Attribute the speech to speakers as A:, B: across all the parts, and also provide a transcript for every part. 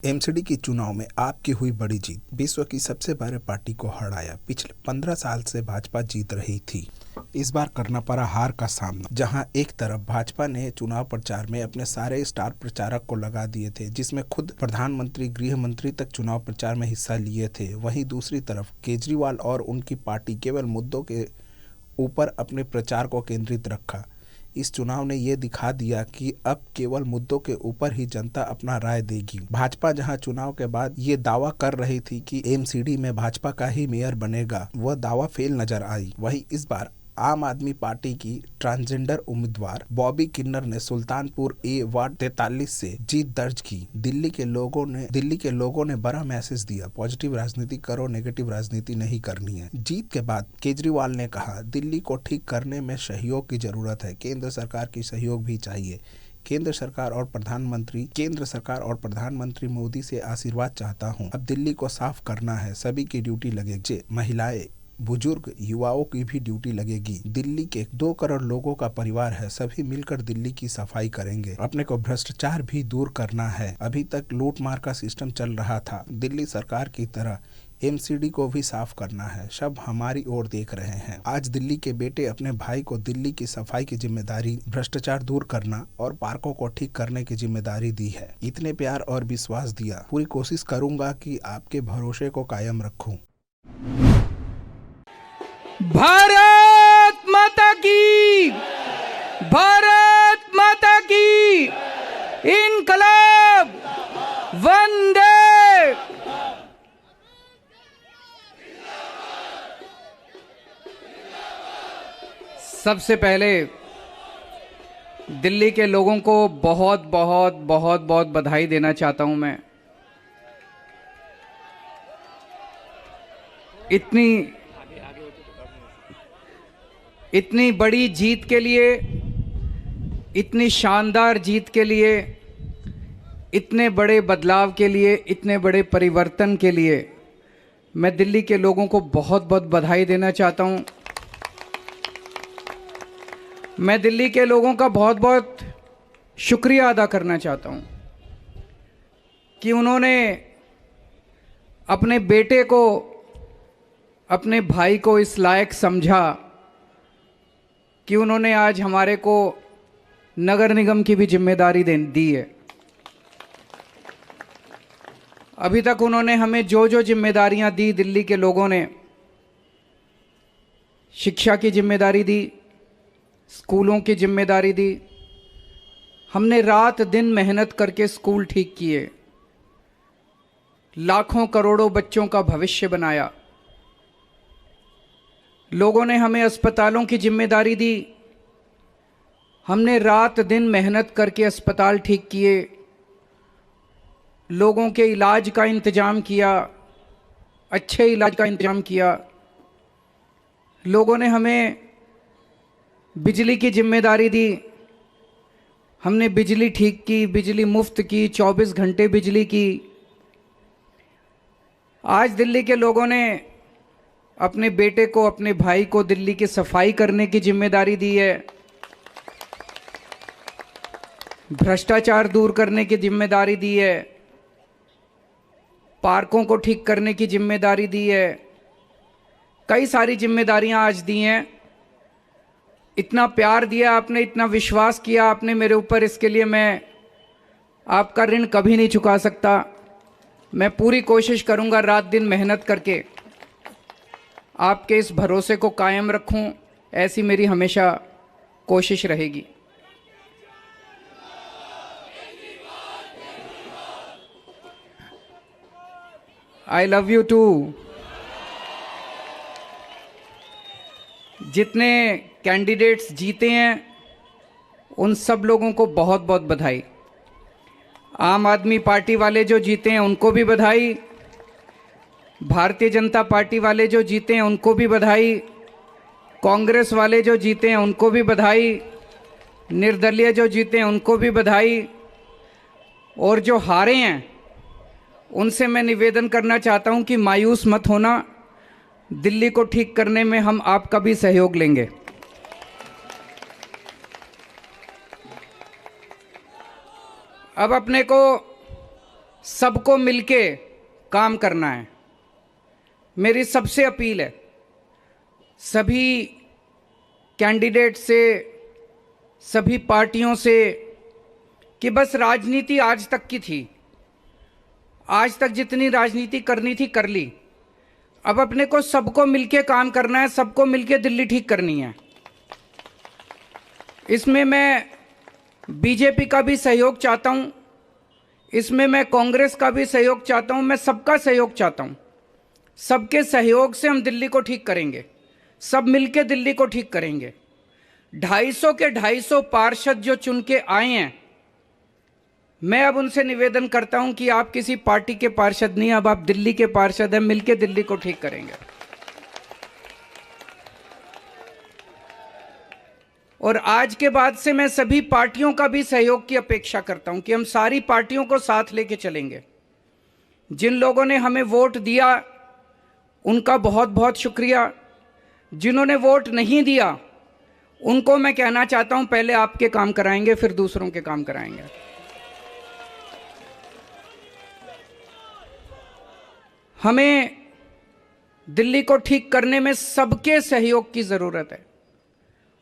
A: MCD के चुनाव में आप की हुई बड़ी जीत, विश्व की सबसे बड़ी पार्टी को हराया। पिछले 15 साल से भाजपा जीत रही थी, इस बार करना पड़ा हार का सामना। जहां एक तरफ भाजपा ने चुनाव प्रचार में अपने सारे स्टार प्रचारक को लगा दिए थे, जिसमें खुद प्रधानमंत्री, गृह मंत्री तक चुनाव प्रचार में हिस्सा लिए थे, वहीं दूसरी तरफ केजरीवाल और उनकी पार्टी केवल मुद्दों के ऊपर अपने प्रचार को केंद्रित रखा। इस चुनाव ने ये दिखा दिया कि अब केवल मुद्दों के ऊपर ही जनता अपना राय देगी। भाजपा जहां चुनाव के बाद ये दावा कर रही थी कि एमसीडी में भाजपा का ही मेयर बनेगा, वह दावा फेल नजर आई। वहीं इस बार आम आदमी पार्टी की ट्रांसजेंडर उम्मीदवार बॉबी किन्नर ने सुल्तानपुर ए वार्ड 43 से जीत दर्ज की। दिल्ली के लोगों ने बड़ा मैसेज दिया, पॉजिटिव राजनीति करो, नेगेटिव राजनीति नहीं करनी है। जीत के बाद केजरीवाल ने कहा, दिल्ली को ठीक करने में सहयोग की जरूरत है, केंद्र सरकार की सहयोग भी चाहिए। केंद्र सरकार और प्रधानमंत्री मोदी से आशीर्वाद चाहता हूं। अब दिल्ली को साफ करना है, सभी की ड्यूटी लगेगी, महिलाएं, बुजुर्ग, युवाओं की भी ड्यूटी लगेगी। दिल्ली के 2 करोड़ लोगों का परिवार है, सभी मिलकर दिल्ली की सफाई करेंगे। अपने को भ्रष्टाचार भी दूर करना है, अभी तक लूट मार का सिस्टम चल रहा था, दिल्ली सरकार की तरह एमसीडी को भी साफ करना है, सब हमारी ओर देख रहे हैं। आज दिल्ली के बेटे अपने भाई को दिल्ली की सफाई की जिम्मेदारी, भ्रष्टाचार दूर करना और पार्कों को ठीक करने की जिम्मेदारी दी है। इतने प्यार और विश्वास दिया, पूरी कोशिश करूंगा कि आपके भरोसे को कायम रखूं।
B: भारत माता की, भारत माता की, इनकलाब, वंदे। सबसे पहले दिल्ली के लोगों को बहुत बहुत बहुत बहुत बधाई देना चाहता हूं मैं। इतनी बड़ी जीत के लिए, इतनी शानदार जीत के लिए, इतने बड़े बदलाव के लिए, इतने बड़े परिवर्तन के लिए मैं दिल्ली के लोगों को बहुत बहुत बधाई देना चाहता हूं। मैं दिल्ली के लोगों का बहुत बहुत शुक्रिया अदा करना चाहता हूं कि उन्होंने अपने बेटे को, अपने भाई को इस लायक समझा कि उन्होंने आज हमारे को नगर निगम की भी जिम्मेदारी दी है। अभी तक उन्होंने हमें जो जो जिम्मेदारियां दी, दिल्ली के लोगों ने शिक्षा की जिम्मेदारी दी, स्कूलों की जिम्मेदारी दी। हमने रात दिन मेहनत करके स्कूल ठीक किए, लाखों करोड़ों बच्चों का भविष्य बनाया। लोगों ने हमें अस्पतालों की जिम्मेदारी दी, हमने रात दिन मेहनत करके अस्पताल ठीक किए, लोगों के इलाज का इंतजाम किया, अच्छे इलाज का इंतजाम किया। लोगों ने हमें बिजली की जिम्मेदारी दी, हमने बिजली ठीक की, बिजली मुफ्त की, 24 घंटे बिजली की। आज दिल्ली के लोगों ने अपने बेटे को, अपने भाई को दिल्ली की सफाई करने की जिम्मेदारी दी है, भ्रष्टाचार दूर करने की जिम्मेदारी दी है, पार्कों को ठीक करने की जिम्मेदारी दी है। कई सारी जिम्मेदारियां आज दी हैं। इतना प्यार दिया आपने, इतना विश्वास किया आपने मेरे ऊपर, इसके लिए मैं आपका ऋण कभी नहीं चुका सकता। मैं पूरी कोशिश करूंगा रात दिन मेहनत करके आपके इस भरोसे को कायम रखूं, ऐसी मेरी हमेशा कोशिश रहेगी। I love you too. जितने कैंडिडेट्स जीते हैं उन सब लोगों को बहुत बहुत बधाई। आम आदमी पार्टी वाले जो जीते हैं उनको भी बधाई, भारतीय जनता पार्टी वाले जो जीते हैं उनको भी बधाई, कांग्रेस वाले जो जीते हैं उनको भी बधाई, निर्दलीय जो जीते हैं उनको भी बधाई, और जो हारे हैं उनसे मैं निवेदन करना चाहता हूं कि मायूस मत होना, दिल्ली को ठीक करने में हम आपका भी सहयोग लेंगे। अब अपने को सबको मिलके काम करना है। मेरी सबसे अपील है सभी कैंडिडेट से, सभी पार्टियों से, कि बस राजनीति आज तक की थी, आज तक जितनी राजनीति करनी थी कर ली। अब अपने को सबको मिलके काम करना है, सबको मिलके दिल्ली ठीक करनी है। इसमें मैं बीजेपी का भी सहयोग चाहता हूं, इसमें मैं कांग्रेस का भी सहयोग चाहता हूं, मैं सबका सहयोग चाहता हूं। सबके सहयोग से हम दिल्ली को ठीक करेंगे, सब मिलके दिल्ली को ठीक करेंगे। 250 के 250 पार्षद जो चुन के आए हैं, मैं अब उनसे निवेदन करता हूं कि आप किसी पार्टी के पार्षद नहीं, अब आप दिल्ली के पार्षद हैं, मिलके दिल्ली को ठीक करेंगे। और आज के बाद से मैं सभी पार्टियों का भी सहयोग की अपेक्षा करता हूं कि हम सारी पार्टियों को साथ लेके चलेंगे। जिन लोगों ने हमें वोट दिया उनका बहुत बहुत शुक्रिया, जिन्होंने वोट नहीं दिया उनको मैं कहना चाहता हूं पहले आपके काम कराएंगे फिर दूसरों के काम कराएंगे। हमें दिल्ली को ठीक करने में सबके सहयोग की ज़रूरत है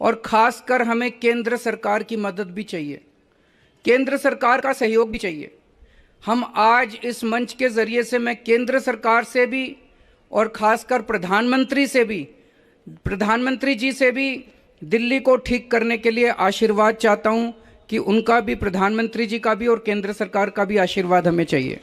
B: और ख़ासकर हमें केंद्र सरकार की मदद भी चाहिए, केंद्र सरकार का सहयोग भी चाहिए। हम आज इस मंच के ज़रिए से मैं केंद्र सरकार से भी और ख़ासकर प्रधानमंत्री जी से भी दिल्ली को ठीक करने के लिए आशीर्वाद चाहता हूं कि उनका भी, प्रधानमंत्री जी का भी और केंद्र सरकार का भी आशीर्वाद हमें चाहिए।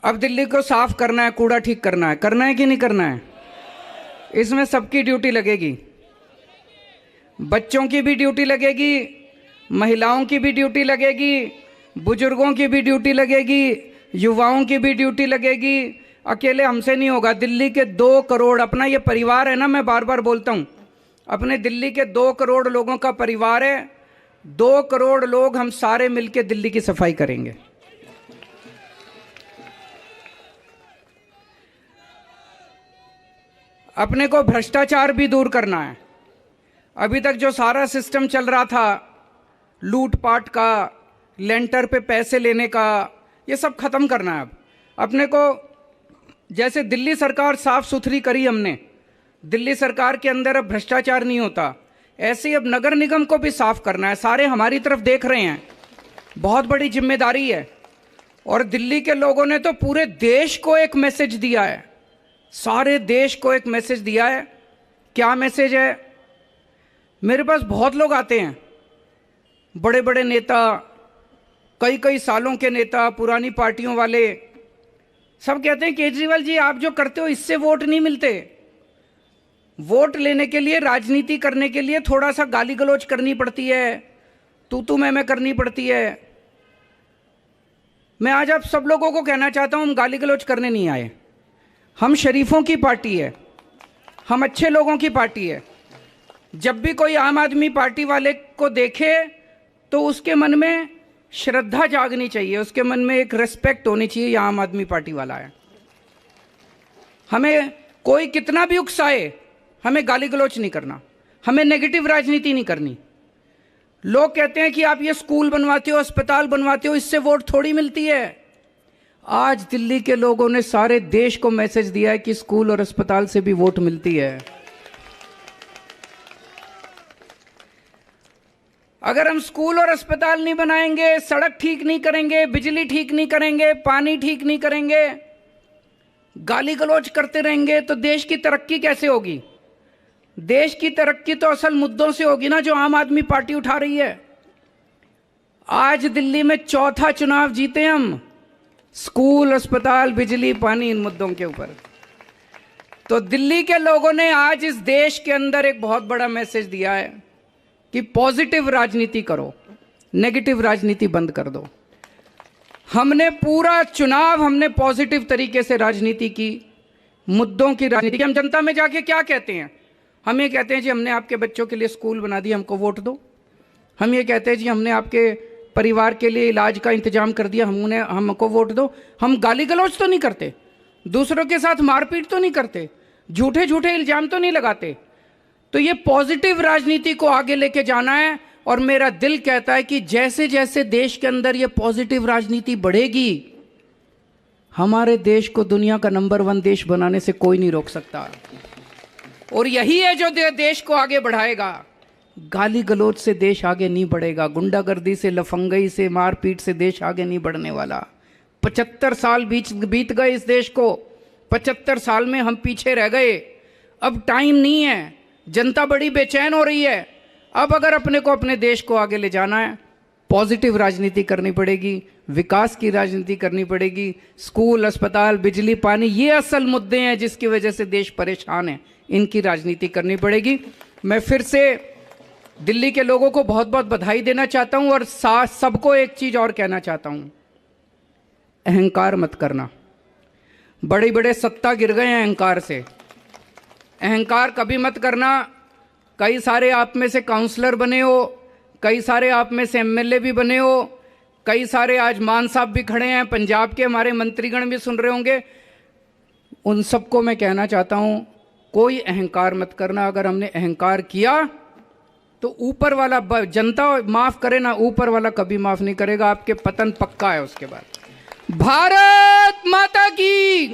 B: अब दिल्ली को साफ करना है, कूड़ा ठीक करना है कि नहीं करना है? इसमें सबकी ड्यूटी लगेगी, बच्चों की भी ड्यूटी लगेगी, महिलाओं की भी ड्यूटी लगेगी, बुजुर्गों की भी ड्यूटी लगेगी, युवाओं की भी ड्यूटी लगेगी। अकेले हमसे नहीं होगा। दिल्ली के 2 करोड़, अपना ये परिवार है ना, मैं बार बार बोलता हूँ, अपने दिल्ली के 2 करोड़ लोगों का परिवार है। 2 करोड़ लोग हम सारे मिलकर दिल्ली की सफाई करेंगे। अपने को भ्रष्टाचार भी दूर करना है। अभी तक जो सारा सिस्टम चल रहा था, लूटपाट का, लेंटर पे पैसे लेने का, ये सब खत्म करना है। अब अपने को, जैसे दिल्ली सरकार साफ सुथरी करी हमने, दिल्ली सरकार के अंदर अब भ्रष्टाचार नहीं होता, ऐसे ही अब नगर निगम को भी साफ करना है। सारे हमारी तरफ देख रहे हैं, बहुत बड़ी जिम्मेदारी है। और दिल्ली के लोगों ने तो पूरे देश को एक मैसेज दिया है, सारे देश को एक मैसेज दिया है। क्या मैसेज है? मेरे पास बहुत लोग आते हैं, बड़े बड़े नेता, कई कई सालों के नेता, पुरानी पार्टियों वाले, सब कहते हैं केजरीवाल जी आप जो करते हो इससे वोट नहीं मिलते। वोट लेने के लिए, राजनीति करने के लिए थोड़ा सा गाली गलौज करनी पड़ती है, तू मैं करनी पड़ती है। मैं आज आप सब लोगों को कहना चाहता हूं, हम गाली गलौज करने नहीं आए। हम शरीफों की पार्टी है, हम अच्छे लोगों की पार्टी है। जब भी कोई आम आदमी पार्टी वाले को देखे तो उसके मन में श्रद्धा जागनी चाहिए, उसके मन में एक रिस्पेक्ट होनी चाहिए, ये आम आदमी पार्टी वाला है। हमें कोई कितना भी उकसाए, हमें गाली गलौच नहीं करना, हमें नेगेटिव राजनीति नहीं करनी। लोग कहते हैं कि आप ये स्कूल बनवाते हो, अस्पताल बनवाते हो, इससे वोट थोड़ी मिलती है। आज दिल्ली के लोगों ने सारे देश को मैसेज दिया है कि स्कूल और अस्पताल से भी वोट मिलती है। अगर हम स्कूल और अस्पताल नहीं बनाएंगे, सड़क ठीक नहीं करेंगे, बिजली ठीक नहीं करेंगे, पानी ठीक नहीं करेंगे, गाली गलौज करते रहेंगे, तो देश की तरक्की कैसे होगी? देश की तरक्की तो असल मुद्दों से होगी ना, जो आम आदमी पार्टी उठा रही है। आज दिल्ली में 4था चुनाव जीते हम, स्कूल, अस्पताल, बिजली, पानी, इन मुद्दों के ऊपर। तो दिल्ली के लोगों ने आज इस देश के अंदर एक बहुत बड़ा मैसेज दिया है कि पॉजिटिव राजनीति करो, नेगेटिव राजनीति बंद कर दो। हमने पूरा चुनाव हमने पॉजिटिव तरीके से राजनीति की, मुद्दों की राजनीति। हम जनता में जाके क्या कहते हैं? हम ये कहते हैं जी हमने आपके बच्चों के लिए स्कूल बना दिया, हमको वोट दो। हम ये कहते हैं जी हमने आपके परिवार के लिए इलाज का इंतजाम कर दिया, हमको वोट दो। हम गाली गलौज तो नहीं करते, दूसरों के साथ मारपीट तो नहीं करते, झूठे झूठे इल्जाम तो नहीं लगाते। तो ये पॉजिटिव राजनीति को आगे लेके जाना है, और मेरा दिल कहता है कि जैसे जैसे देश के अंदर ये पॉजिटिव राजनीति बढ़ेगी, हमारे देश को दुनिया का नंबर 1 देश बनाने से कोई नहीं रोक सकता। और यही है जो देश को आगे बढ़ाएगा। गाली गलौज से देश आगे नहीं बढ़ेगा, गुंडागर्दी से, लफंगई से, मारपीट से देश आगे नहीं बढ़ने वाला। 75 साल बीत गए इस देश को, 75 साल में हम पीछे रह गए। अब टाइम नहीं है, जनता बड़ी बेचैन हो रही है। अब अगर अपने को अपने देश को आगे ले जाना है, पॉजिटिव राजनीति करनी पड़ेगी, विकास की राजनीति करनी पड़ेगी। स्कूल, अस्पताल, बिजली, पानी, ये असल मुद्दे हैं जिसकी वजह से देश परेशान है, इनकी राजनीति करनी पड़ेगी। मैं फिर से दिल्ली के लोगों को बहुत बहुत बधाई देना चाहता हूं और सबको एक चीज और कहना चाहता हूं, अहंकार मत करना। बड़े बड़े सत्ता गिर गए हैं अहंकार से, अहंकार कभी मत करना। कई सारे आप में से काउंसलर बने हो, कई सारे आप में से एमएलए भी बने हो, कई सारे आज मान साहब भी खड़े हैं, पंजाब के हमारे मंत्रीगण भी सुन रहे होंगे। उन सबको मैं कहना चाहता हूं, कोई अहंकार मत करना। अगर हमने अहंकार किया तो ऊपर वाला, जनता माफ करे ना, ऊपर वाला कभी माफ नहीं करेगा। आपके पतन पक्का है उसके बाद। भारत माता की